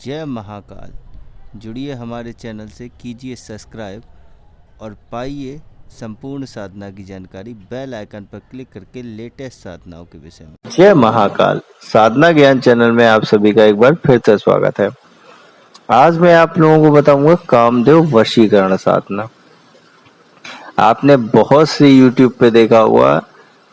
जय महाकाल। जुड़िए हमारे चैनल से, कीजिए सब्सक्राइब और पाइए संपूर्ण साधना की जानकारी बेल आइकन पर क्लिक करके लेटेस्ट साधनाओं के विषय में। जय महाकाल। साधना ज्ञान चैनल में आप सभी का एक बार फिर से स्वागत है। आज मैं आप लोगों को बताऊंगा कामदेव वशीकरण साधना। आपने बहुत सी यूट्यूब पे देखा होगा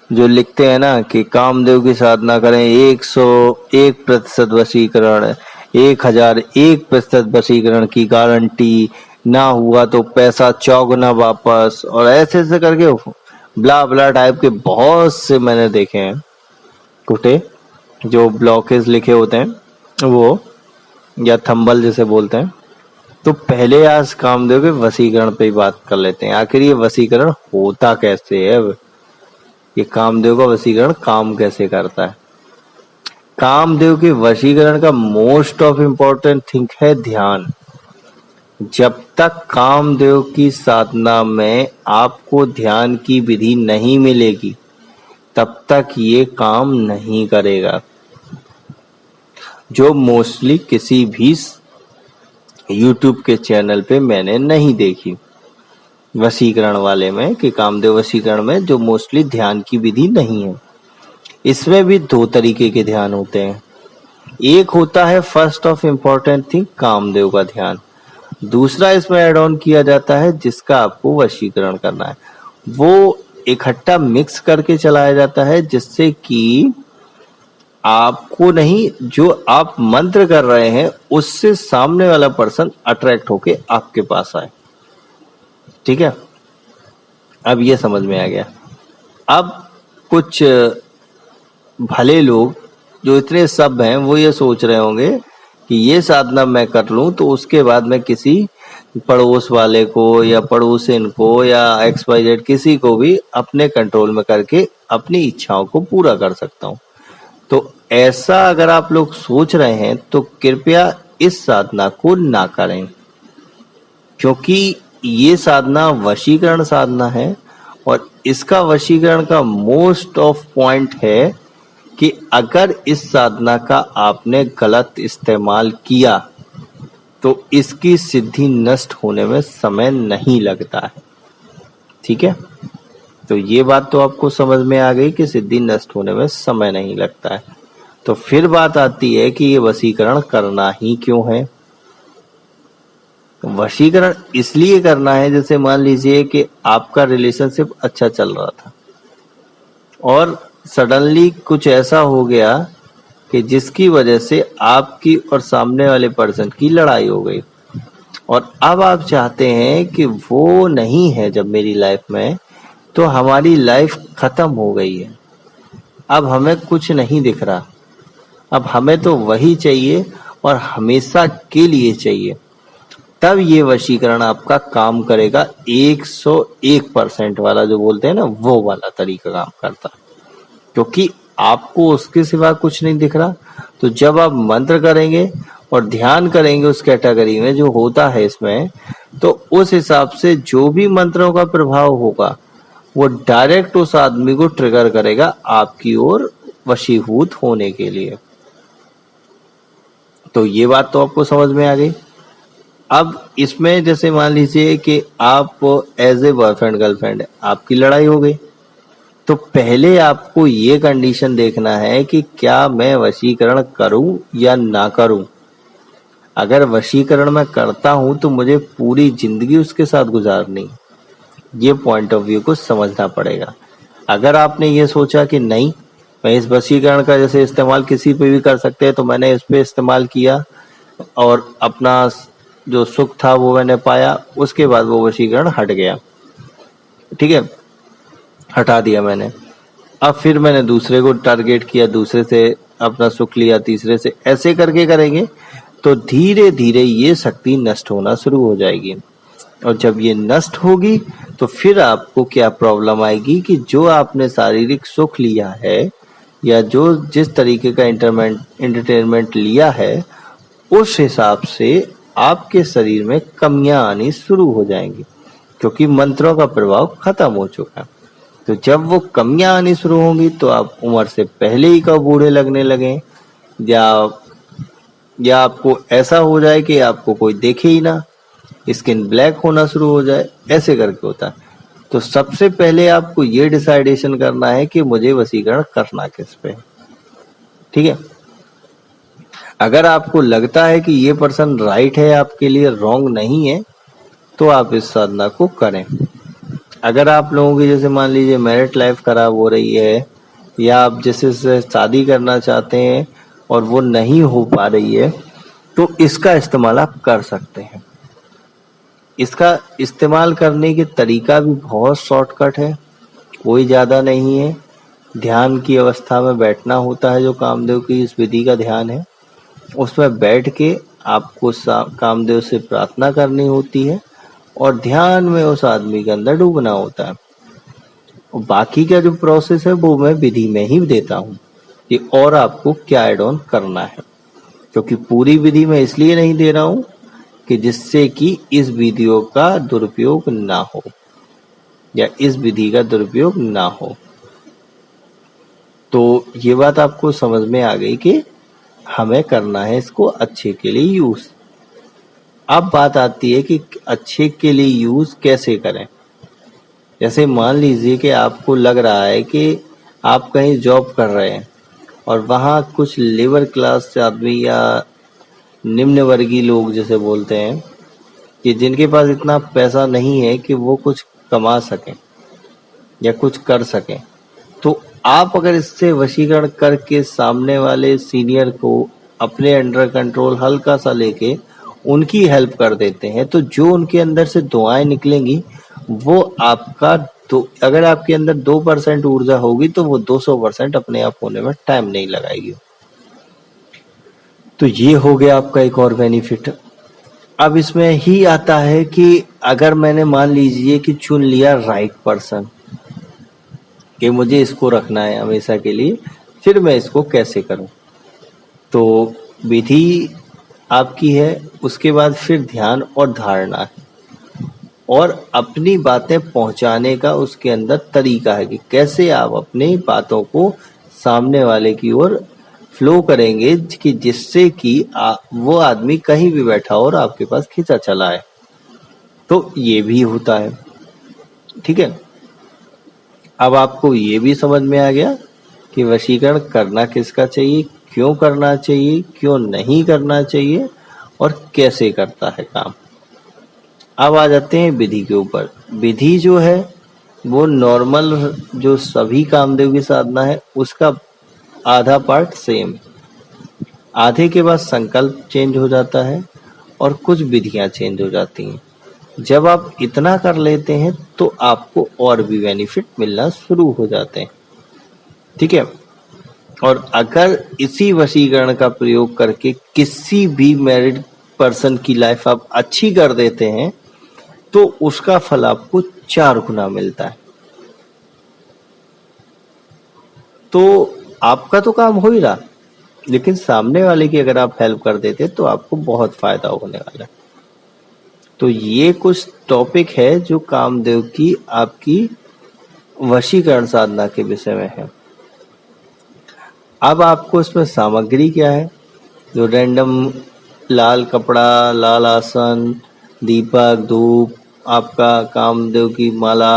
जो लिखते हैं ना कि कामदेव की साधना करें 101% वशीकरण, 1001% वशीकरण की गारंटी, ना हुआ तो पैसा चौगुना वापस, और ऐसे ऐसे करके ब्ला ब्ला टाइप के बहुत से मैंने देखे हैं कुटे जो ब्लॉकेज लिखे होते हैं वो, या थंबल जिसे बोलते हैं। तो पहले आज कामदेव के वशीकरण पे ही बात कर लेते हैं। आखिर ये वशीकरण होता कैसे है, ये कामदेव का वशीकरण काम कैसे करता है। कामदेव के वशीकरण का मोस्ट ऑफ इम्पोर्टेंट थिंग है ध्यान। जब तक कामदेव की साधना में आपको ध्यान की विधि नहीं मिलेगी तब तक ये काम नहीं करेगा, जो मोस्टली किसी भी YouTube के चैनल पे मैंने नहीं देखी। वशीकरण वाले में कि कामदेव वशीकरण में जो मोस्टली ध्यान की विधि नहीं है। इसमें भी दो तरीके के ध्यान होते हैं। एक होता है first of important thing Kamdev का ध्यान, दूसरा इसमें ऐड ऑन किया जाता है जिसका आपको वशीकरण करना है। वो इकट्ठा मिक्स करके चलाया जाता है जिससे कि आपको नहीं, जो आप मंत्र कर रहे हैं उससे सामने वाला पर्सन अट्रैक्ट होके आपके पास आए। ठीक है, अब ये समझ में आ गया। अब कुछ भले लोग जो इतने सब हैं वो ये सोच रहे होंगे कि ये साधना मैं कर लूं तो उसके बाद मैं किसी पड़ोस वाले को या पड़ोसिन को या XYZ किसी को भी अपने कंट्रोल में करके अपनी इच्छाओं को पूरा कर सकता हूं। तो ऐसा अगर आप लोग सोच रहे हैं तो कृपया इस साधना को ना करें, क्योंकि ये साधना वशीकरण साधना है और इसका वशीकरण का मोस्ट ऑफ पॉइंट है कि अगर इस साधना का आपने गलत इस्तेमाल किया तो इसकी सिद्धि नष्ट होने में समय नहीं लगता है। ठीक है, तो ये बात तो आपको समझ में आ गई कि सिद्धि नष्ट होने में समय नहीं लगता है। तो फिर बात आती है कि ये वशीकरण करना ही क्यों है। वशीकरण इसलिए करना है, जैसे मान लीजिए कि आपका रिलेशनशिप अच्छा चल रहा था और सडनली कुछ ऐसा हो गया कि जिसकी वजह से आपकी और सामने वाले पर्सन की लड़ाई हो गई, और अब आप चाहते हैं कि वो नहीं है जब मेरी लाइफ में, तो हमारी लाइफ खत्म हो गई है, अब हमें कुछ नहीं दिख रहा, अब हमें तो वही चाहिए और हमेशा के लिए चाहिए। तब ये वशीकरण आपका काम करेगा। 101% वाला जो बोलते हैं ना, वो वाला तरीका काम करता, क्योंकि आपको उसके सिवा कुछ नहीं दिख रहा। तो जब आप मंत्र करेंगे और ध्यान करेंगे उस कैटेगरी में जो होता है इसमें, तो उस हिसाब से जो भी मंत्रों का प्रभाव होगा वो डायरेक्ट उस आदमी को ट्रिगर करेगा आपकी ओर वशीभूत होने के लिए। तो ये बात तो आपको समझ में आ गई। अब इसमें जैसे मान लीजिए कि आप एज ए बॉयफ्रेंड गर्लफ्रेंड, आपकी लड़ाई हो गई, तो पहले आपको ये कंडीशन देखना है कि क्या मैं वशीकरण करूं या ना करूं। अगर वशीकरण मैं करता हूं तो मुझे पूरी जिंदगी उसके साथ गुजारनी, ये पॉइंट ऑफ व्यू को समझना पड़ेगा। अगर आपने ये सोचा कि नहीं, मैं इस वशीकरण का जैसे इस्तेमाल किसी पे भी कर सकते हैं, तो मैंने इस पे इस्तेमाल किया और अपना जो सुख था वो मैंने पाया, उसके बाद वो वशीकरण हट गया। ठीक है, हटा दिया मैंने। अब फिर मैंने दूसरे को टारगेट किया, दूसरे से अपना सुख लिया, तीसरे से, ऐसे करके करेंगे तो धीरे धीरे ये शक्ति नष्ट होना शुरू हो जाएगी। और जब ये नष्ट होगी तो फिर आपको क्या प्रॉब्लम आएगी कि जो आपने शारीरिक सुख लिया है या जो जिस तरीके का एंटरटेनमेंट लिया है, उस हिसाब से आपके शरीर में कमियां आनी शुरू हो जाएंगी, क्योंकि मंत्रों का प्रभाव खत्म हो चुका है। तो जब वो कमियां आनी शुरू होंगी तो आप उम्र से पहले ही कब बूढ़े लगने लगे, या या आपको ऐसा हो जाए कि आपको कोई देखे ही ना, स्किन ब्लैक होना शुरू हो जाए, ऐसे करके होता है। तो सबसे पहले आपको ये डिसाइडेशन करना है कि मुझे वशीकरण करना किस पे है। ठीक है, अगर आपको लगता है कि ये पर्सन राइट है, आपके लिए रॉन्ग नहीं है, तो आप इस साधना को करें। अगर आप लोगों की जैसे मान लीजिए मैरिड लाइफ खराब हो रही है, या आप जैसे से शादी करना चाहते हैं और वो नहीं हो पा रही है, तो इसका इस्तेमाल आप कर सकते हैं। इसका इस्तेमाल करने के तरीका भी बहुत शॉर्टकट है, कोई ज़्यादा नहीं है। ध्यान की अवस्था में बैठना होता है, जो कामदेव की इस विधि का ध्यान है। उसमें बैठ के आपको कामदेव से प्रार्थना करनी होती है और ध्यान में उस आदमी के अंदर डूबना होता है। और बाकी का जो प्रोसेस है वो मैं विधि में ही देता हूँ कि और आपको क्या एड ऑन करना है, क्योंकि पूरी विधि मैं इसलिए नहीं दे रहा हूँ कि जिससे कि इस वीडियो का दुरुपयोग ना हो या इस विधि का दुरुपयोग ना हो। तो ये बात आपको समझ में आ गई कि हमें करना है इसको अच्छे के लिए यूज। अब बात आती है कि अच्छे के लिए यूज कैसे करें। जैसे मान लीजिए कि आपको लग रहा है कि आप कहीं जॉब कर रहे हैं और वहाँ कुछ लेबर क्लास आदमी या निम्न वर्गीय लोग जैसे बोलते हैं कि जिनके पास इतना पैसा नहीं है कि वो कुछ कमा सकें या कुछ कर सकें, तो आप अगर इससे वशीकरण करके सामने वाले सीनियर को अपने अंडर कंट्रोल हल्का सा लेके उनकी हेल्प कर देते हैं, तो जो उनके अंदर से दुआएं निकलेंगी वो आपका अगर आपके अंदर 2% ऊर्जा होगी तो वो 200% अपने आप होने में टाइम नहीं लगाएगी। तो ये हो गया आपका एक और बेनिफिट। अब इसमें ही आता है कि अगर मैंने मान लीजिए कि चुन लिया राइट पर्सन कि मुझे इसको रखना है हमेशा के लिए, फिर मैं इसको कैसे करूं। तो विधि आपकी है, उसके बाद फिर ध्यान और धारणा है और अपनी बातें पहुंचाने का उसके अंदर तरीका है कि कैसे आप अपनी बातों को सामने वाले की ओर फ्लो करेंगे कि जिससे कि वो आदमी कहीं भी बैठा हो और आपके पास खींचा चला है। तो ये भी होता है। ठीक है, अब आपको ये भी समझ में आ गया कि वशीकरण करना किसका चाहिए, क्यों करना चाहिए, क्यों नहीं करना चाहिए और कैसे करता है काम। अब आ जाते हैं विधि के ऊपर। विधि जो है वो नॉर्मल जो सभी कामदेव की साधना है उसका आधा पार्ट सेम, आधे के बाद संकल्प चेंज हो जाता है और कुछ विधियां चेंज हो जाती हैं। जब आप इतना कर लेते हैं तो आपको और भी बेनिफिट मिलना शुरू हो जाते हैं। ठीक है, और अगर इसी वशीकरण का प्रयोग करके किसी भी मैरिड पर्सन की लाइफ आप अच्छी कर देते हैं तो उसका फल आपको 4 गुना मिलता है। तो आपका तो काम हो ही रहा, लेकिन सामने वाले की अगर आप हेल्प कर देते तो आपको बहुत फायदा होने वाला है। तो ये कुछ टॉपिक है जो कामदेव की आपकी वशीकरण साधना के विषय में है। अब आपको इसमें सामग्री क्या है, जो रैंडम लाल कपड़ा, लाल आसन, दीपक, धूप, आपका कामदेव की माला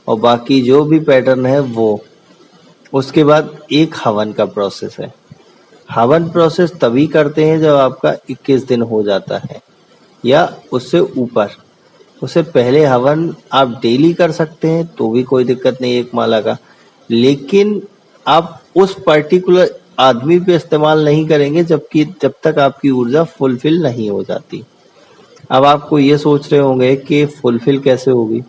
और बाकी जो भी पैटर्न है वो। उसके बाद एक हवन का प्रोसेस है। हवन प्रोसेस तभी करते हैं जब आपका 21 दिन हो जाता है या उससे ऊपर। उससे पहले हवन आप डेली कर सकते हैं तो भी कोई दिक्कत नहीं एक माला का, लेकिन आप उस पर्टिकुलर आदमी पे इस्तेमाल नहीं करेंगे जब तक आपकी ऊर्जा फुलफिल नहीं हो जाती। अब आपको ये सोच रहे होंगे कि फुलफिल कैसे होगी,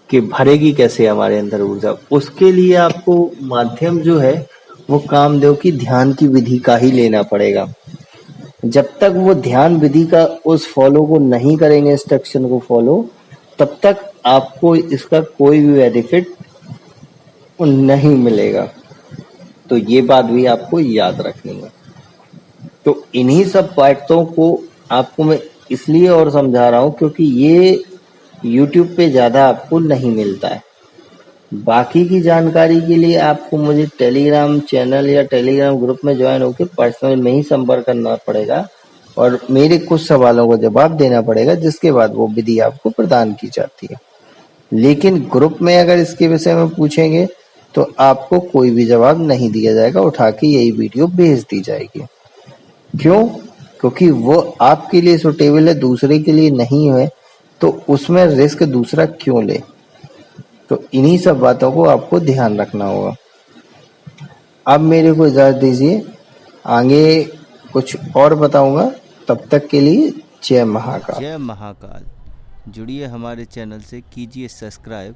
कि भरेगी कैसे हमारे अंदर ऊर्जा। उसके लिए आपको माध्यम जो है वो कामदेव की ध्यान की विधि का ही लेना पड़ेगा। जब तक वो ध्यान विधि का उस फॉलो को नहीं करेंगे, इंस्ट्रक्शन को फॉलो, तब तक आपको इसका कोई भी बेनिफिट नहीं मिलेगा। तो ये बात भी आपको याद रखनी है। तो इन्हीं सब बातों को आपको मैं इसलिए और समझा रहा हूँ क्योंकि ये YouTube पे ज्यादा आपको नहीं मिलता है। बाकी की जानकारी के लिए आपको मुझे टेलीग्राम चैनल या टेलीग्राम ग्रुप में ज्वाइन होकर पर्सनल में ही संपर्क करना पड़ेगा और मेरे कुछ सवालों का जवाब देना पड़ेगा, जिसके बाद वो विधि आपको प्रदान की जाती है। लेकिन ग्रुप में अगर इसके विषय में पूछेंगे तो आपको कोई भी जवाब नहीं दिया जाएगा, उठा के यही वीडियो भेज दी जाएगी। क्यों? क्योंकि वो आपके लिए सुटेबल है, दूसरे के लिए नहीं है, तो उसमें रिस्क दूसरा क्यों ले। तो इन्हीं सब बातों को आपको ध्यान रखना होगा। अब मेरे को इजाजत दीजिए, आगे कुछ और बताऊंगा। तब तक के लिए जय महाकाल। जय महाकाल। जुड़िए हमारे चैनल से, कीजिए सब्सक्राइब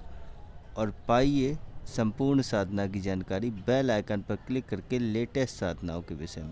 और पाइए संपूर्ण साधना की जानकारी बेल आइकन पर क्लिक करके लेटेस्ट साधनाओं के विषय में।